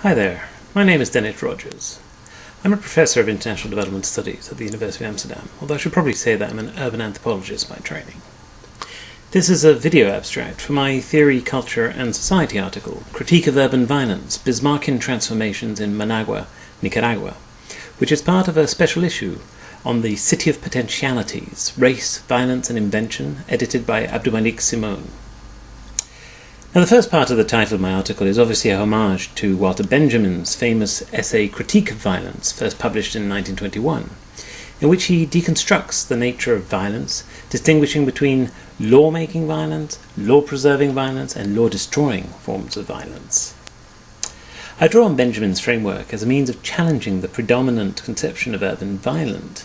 Hi there, my name is Dennis Rodgers. I'm a professor of international development studies at the University of Amsterdam, although I should probably say that I'm an urban anthropologist by training. This is a video abstract for my Theory, Culture and Society article, Critique of Urban Violence, Bismarckian Transformations in Managua, Nicaragua, which is part of a special issue on the City of Potentialities, Race, Violence and Invention, edited by Abdulmalik Simone. Now, the first part of the title of my article is obviously a homage to Walter Benjamin's famous essay Critique of Violence, first published in 1921, in which he deconstructs the nature of violence, distinguishing between law-making violence, law-preserving violence, and law-destroying forms of violence. I draw on Benjamin's framework as a means of challenging the predominant conception of urban violence,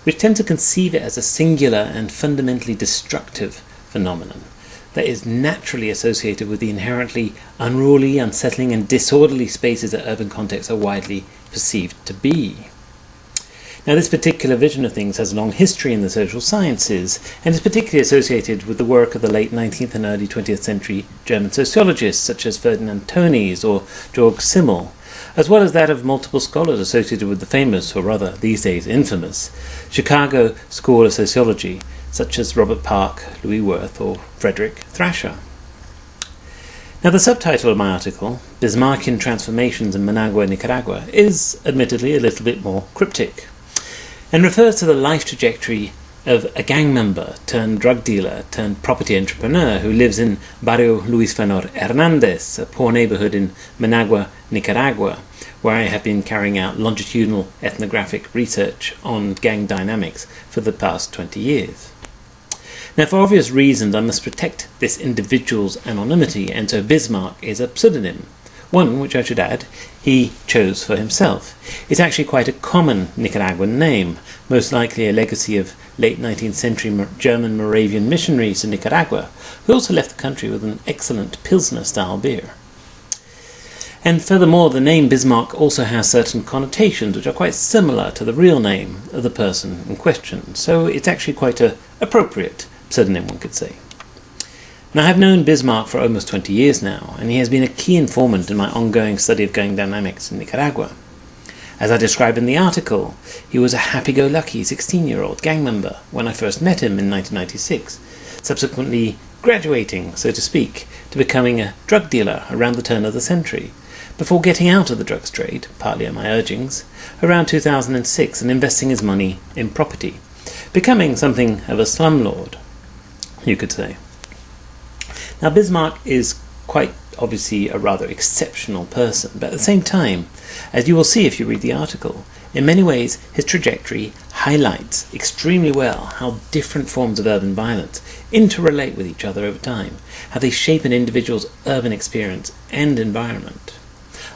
which tends to conceive it as a singular and fundamentally destructive phenomenon that is naturally associated with the inherently unruly, unsettling and disorderly spaces that urban contexts are widely perceived to be. Now, this particular vision of things has a long history in the social sciences and is particularly associated with the work of the late 19th and early 20th century German sociologists such as Ferdinand Tönnies or Georg Simmel, as well as that of multiple scholars associated with the famous, or rather these days infamous, Chicago School of Sociology, such as Robert Park, Louis Wirth, or Frederick Thrasher. Now, the subtitle of my article, Bismarckian Transformations in Managua, Nicaragua, is admittedly a little bit more cryptic, and refers to the life trajectory of a gang member turned drug dealer turned property entrepreneur who lives in Barrio Luis Fernor Hernandez, a poor neighbourhood in Managua, Nicaragua, where I have been carrying out longitudinal ethnographic research on gang dynamics for the past 20 years. Now, for obvious reasons, I must protect this individual's anonymity, and so Bismarck is a pseudonym, one which I should add he chose for himself. It's actually quite a common Nicaraguan name, most likely a legacy of late 19th century German Moravian missionaries to Nicaragua, who also left the country with an excellent Pilsner-style beer. And furthermore, the name Bismarck also has certain connotations which are quite similar to the real name of the person in question, so it's actually quite an appropriate pseudonym, one could say. Now, I have known Bismarck for almost 20 years now, and he has been a key informant in my ongoing study of gang dynamics in Nicaragua. As I describe in the article, he was a happy-go-lucky 16-year-old gang member when I first met him in 1996, subsequently graduating, so to speak, to becoming a drug dealer around the turn of the century, before getting out of the drugs trade, partly at my urgings, around 2006 and investing his money in property, becoming something of a slumlord, you could say. Now, Bismarck is quite obviously a rather exceptional person, but at the same time, as you will see if you read the article, in many ways his trajectory highlights extremely well how different forms of urban violence interrelate with each other over time, how they shape an individual's urban experience and environment.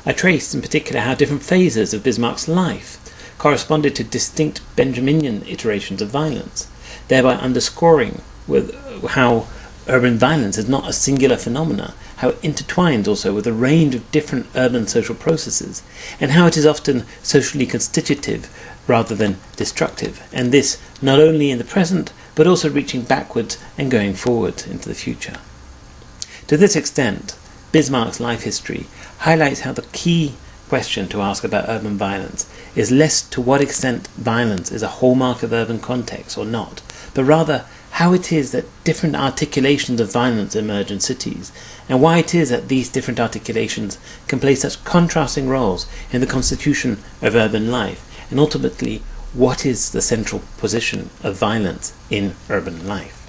I traced in particular how different phases of Bismarck's life corresponded to distinct Benjaminian iterations of violence, thereby underscoring with how urban violence is not a singular phenomena, how it intertwines also with a range of different urban social processes, and how it is often socially constitutive rather than destructive, and this not only in the present, but also reaching backwards and going forward into the future. To this extent, Bismarck's life history highlights how the key question to ask about urban violence is less to what extent violence is a hallmark of urban context or not, but rather how it is that different articulations of violence emerge in cities, and why it is that these different articulations can play such contrasting roles in the constitution of urban life, and ultimately, what is the central position of violence in urban life.